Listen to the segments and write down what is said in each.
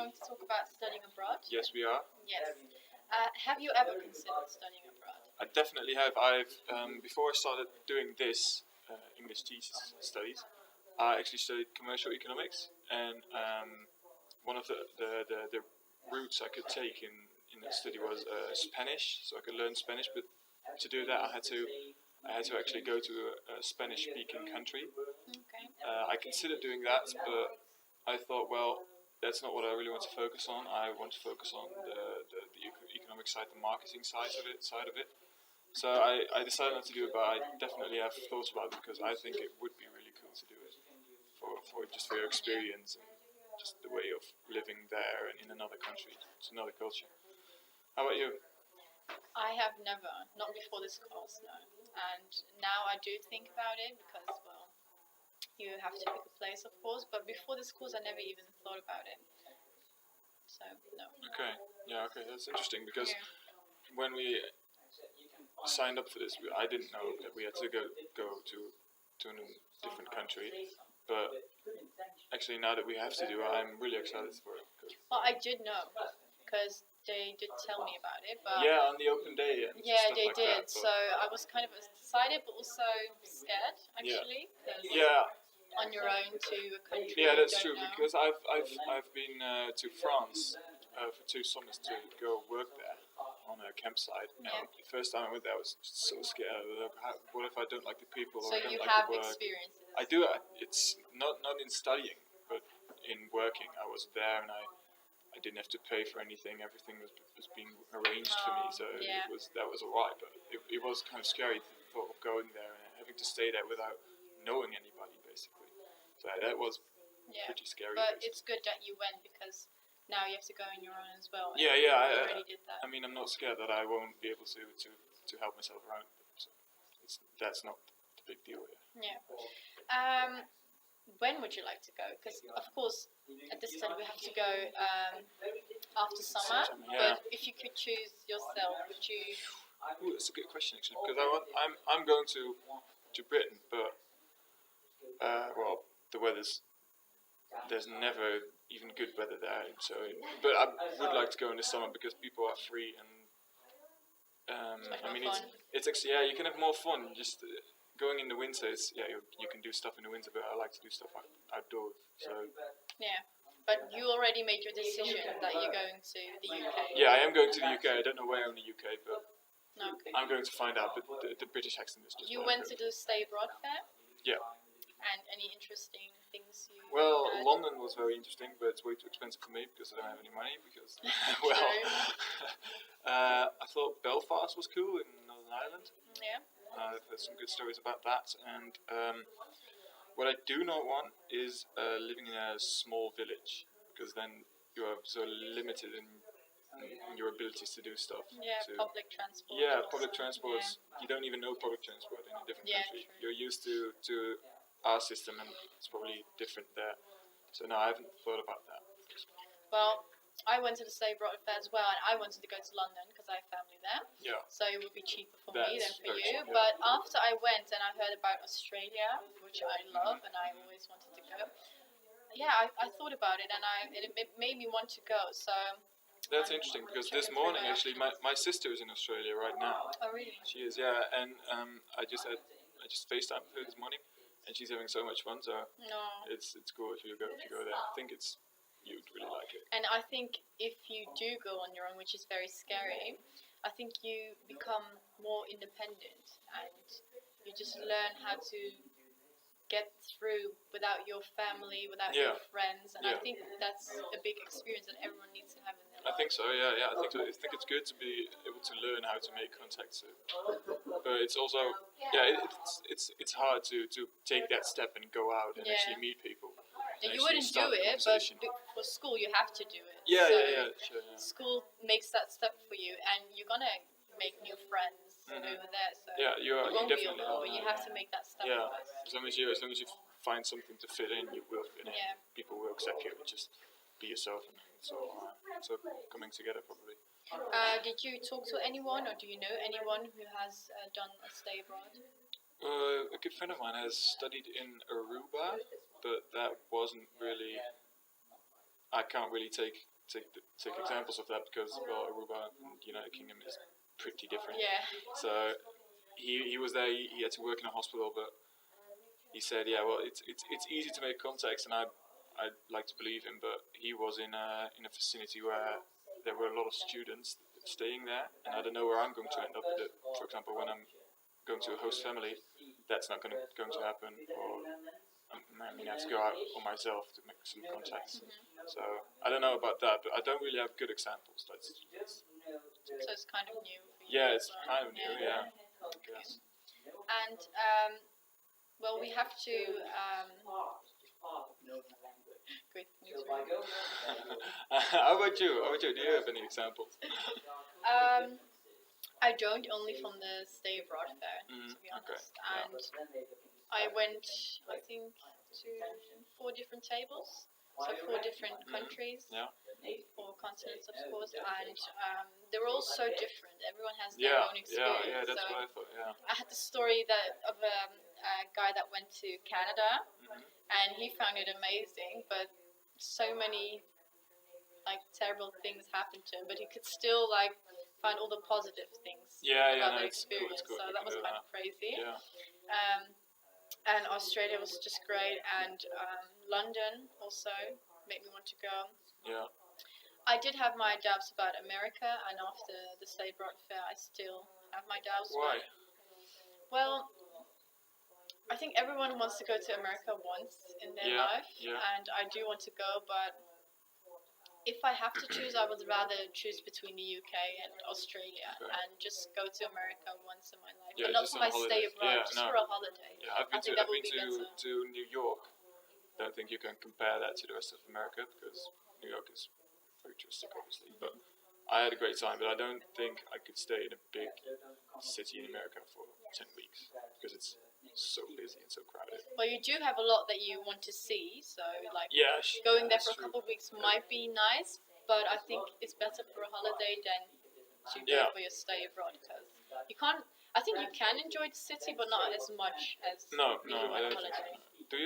going to talk about studying abroad. Yes, we are. Yes. Have you ever considered studying abroad? I definitely have. I've before I started doing this English thesis studies, I actually studied commercial economics, and one of the routes I could take in that study was Spanish, so I could learn Spanish. But to do that, I had to actually go to a Spanish-speaking country. Okay. I considered doing that, but I thought, well, that's not what I really want to focus on. I want to focus on the economic side, the marketing side of it. So I decided not to do it, but I definitely have thoughts about it because I think it would be really cool to do it for your experience and just the way of living there and in another country. It's another culture. How about you? I have never, not before this course, no. And now I do think about it because, well, you have to pick a place, of course. But before this course, I never even thought about it. So no. Okay. Yeah. Okay. That's interesting because Yeah. when we signed up for this, I didn't know that we had to go to a different country. But actually, now that we have to do it, I'm really excited for it. Well, I did know because they did tell me about it. But Yeah, on the open day. And yeah, stuff they like did. That, So I was kind of excited, but also scared actually. Yeah. On your own to a country. Yeah, that's you true. don't know. Because I've been to France for 2 summers to go work there on a campsite. Yeah. And the first time I went there, I was just so scared. Like, what if I don't like the people? So or I don't you like have the work? experiences. I do. It's not in studying, but in working. I was there and I didn't have to pay for anything. Everything was being arranged for me, so yeah. that was alright. But it was kind of scary the thought of going there and having to stay there without knowing anybody, basically. So that was pretty scary. But basically. it's good that you went because now you have to go on your own as well. Yeah. You already did that. I mean, I'm not scared that I won't be able to help myself around. So that's not the big deal here. Yeah. When would you like to go? Because of course, at this time we have to go after summer. Yeah. But if you could choose yourself, would you? Ooh, that's a good question actually, because I'm going to Britain, but well, there's never even good weather there. So, but I would like to go in the summer because people are free and I mean fun. it's actually you can have more fun just. Going in the winter is you can do stuff in the winter, but I like to do stuff outdoors. So Yeah, but you already made your decision that you're going to the UK. yeah, I am going to the UK. I don't know where in the UK, but Okay. I'm going to find out. But the British accent is just. You went to the Stay Abroad Fair. Yeah. And any interesting things you? Well, heard? London was very interesting, but it's way too expensive for me because I don't have any money. Because well, I thought Belfast was cool in Northern Ireland. Yeah. There's some good stories about that, and what I do not want is living in a small village, because then you are so limited in your abilities to do stuff. Yeah, public transport. Yeah, also. public transport. You don't even know public transport in a different country. True. You're used to our system, and it's probably different there. So no, I haven't thought about that. Well, I went to the Stay Abroad Fair as well, and I wanted to go to London because I have family there. Yeah. So it would be cheaper for me than for you. Cheap, yeah. But after I went and I heard about Australia, which I love and I always wanted to go, yeah, I thought about it and it made me want to go. So that's interesting because this morning actually my sister is in Australia right now. Oh really? She is, yeah, and I just FaceTimed with her this morning, and she's having so much fun. So No. it's cool if you go there. I think you'd really like it. And I think if you do go on your own, which is very scary, I think you become more independent and you just learn how to get through without your family, without your friends, and I think that's a big experience that everyone needs to have in their life. I think so. Yeah. I think so. I think it's good to be able to learn how to make contacts, but it's also it's hard to take that step and go out and actually meet people. You wouldn't do it, but for school you have to do it. Yeah, so sure. Yeah. School makes that step for you, and you're gonna make new friends over there. So you won't be definitely alone, but you have to make that step. Yeah, as long as you find something to fit in, you will fit in. Yeah. People will accept you. Just be yourself, and so coming together probably. Did you talk to anyone, or do you know anyone who has done a stay abroad? A good friend of mine has studied in Aruba, but that wasn't really. I can't really take take examples of that because well, Aruba and the United Kingdom is pretty different. Yeah. So he was there. He had to work in a hospital, but he said, yeah, well, it's easy to make contacts, and I'd like to believe him, but he was in a vicinity where there were a lot of students staying there, and I don't know where I'm going to end up with it. For example, when I'm going to a host family, that's not going to happen, or I mean, I have to go out on myself to make some contacts. So I don't know about that, but I don't really have good examples. So it's kind of new for you. Yeah, it's kind of new, yeah. I guess. And well, we have to. Great. How about you? Do you have any examples? I don't, only from the stay abroad fair, to be honest. And I went, I think, to 4 different tables, so 4 different countries, 4 continents, of course, and they're all so different. Everyone has their own experience. Yeah, that's so what I thought. Yeah. I had the story of a guy that went to Canada, and he found it amazing, but so many like terrible things happened to him, but he could still like find all the positive things about the experience. It's cool. So that was kind of crazy. Yeah. And Australia was just great, and London also made me want to go. Yeah. I did have my doubts about America, and after the Stay Abroad fair, I still have my doubts. Why? Well, I think everyone wants to go to America once in their life, and I do want to go, but if I have to choose, I would rather choose between the UK and Australia and just go to America once in my life. Yeah, but not for my stay abroad, just for a holiday. Yeah, I've been to New York. Don't think you can compare that to the rest of America because New York is very touristic, obviously. But I had a great time, but I don't think I could stay in a big city in America for 10 weeks because it's so busy and so crowded. Well, you do have a lot that you want to see, so like going there for a couple of weeks might be nice, but I think it's better for a holiday than to go for your stay abroad because you can't. I think you can enjoy the city, but not as much as No, I don't holiday. think so.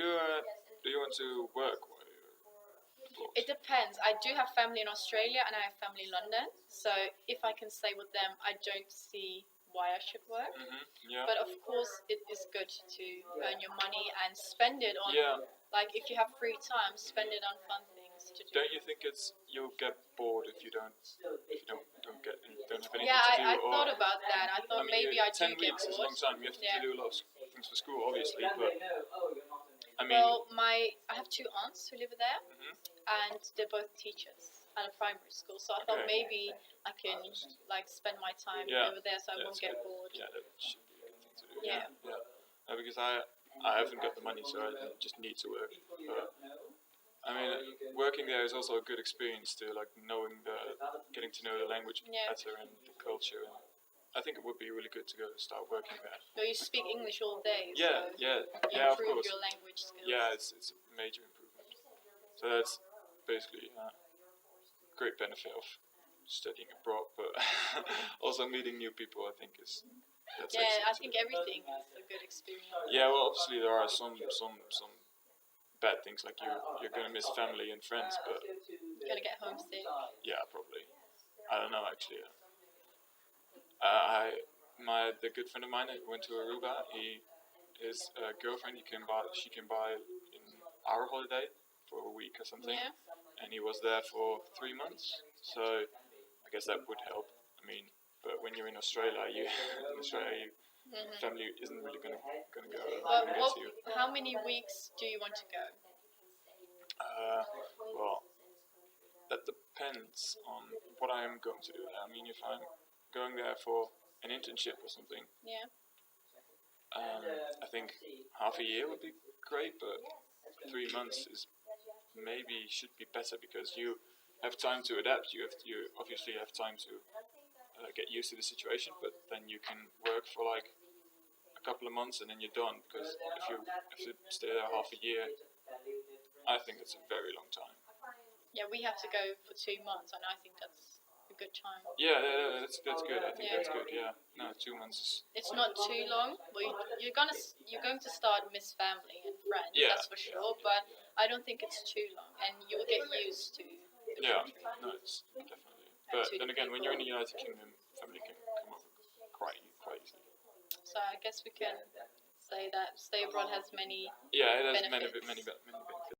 Do you want to work while you're abroad? It depends. I do have family in Australia and I have family in London, so if I can stay with them, I don't see why I should work. But of course, it is good to earn your money and spend it on, like if you have free time, spend it on fun things to do. Don't you think you'll get bored if you don't have anything to do? Yeah, I thought about that. I thought maybe I do 10 get weeks is a bored. long time. You have to do a lot of things for school, obviously, but I mean. Well, I have 2 aunts who live there, and they're both teachers at a primary school. So I thought maybe I can like spend my time over there, so I won't get bored. Yeah, that should be a good thing to do. Yeah. No, because I haven't got the money, so I just need to work. But I mean, working there is also a good experience to like getting to know the language better and the culture. And I think it would be really good to start working there. So you speak English all day. Yeah, of course. Your language skills. Yeah, it's a major improvement. So that's basically great benefit of studying abroad, but also meeting new people. I think that's I think everything is a good experience. Yeah, well, obviously there are some bad things like you're gonna miss family and friends, but You're gonna get homesick. Yeah, probably. I don't know actually. The good friend of mine that went to Aruba, his girlfriend, she came by in our holiday for a week or something, and he was there for 3 months. So I guess that would help. I mean, but when you're in Australia, family isn't really gonna go. How many weeks do you want to go? Well, that depends on what I am going to do there. I mean, if I'm going there for an internship or something, I think half a year would be great, but 3 months should be better because you have time to adapt. You obviously have time to get used to the situation, but then you can work for like a couple of months and then you're done. Because if you have to stay there half a year, I think it's a very long time. Yeah, we have to go for 2 months, and I think that's a good time. Yeah, that's good. I think that's good. Yeah, no, 2 months. It's not too long. Well, you're going to start miss family and friends. That's for sure. But I don't think it's too long, and you will get used to the Yeah, country. no, it's definitely. But to then the again, when you're in the people. United Kingdom, family can come over quite easily. So I guess we can say that stay abroad has many Yeah, it has many benefits. benefits.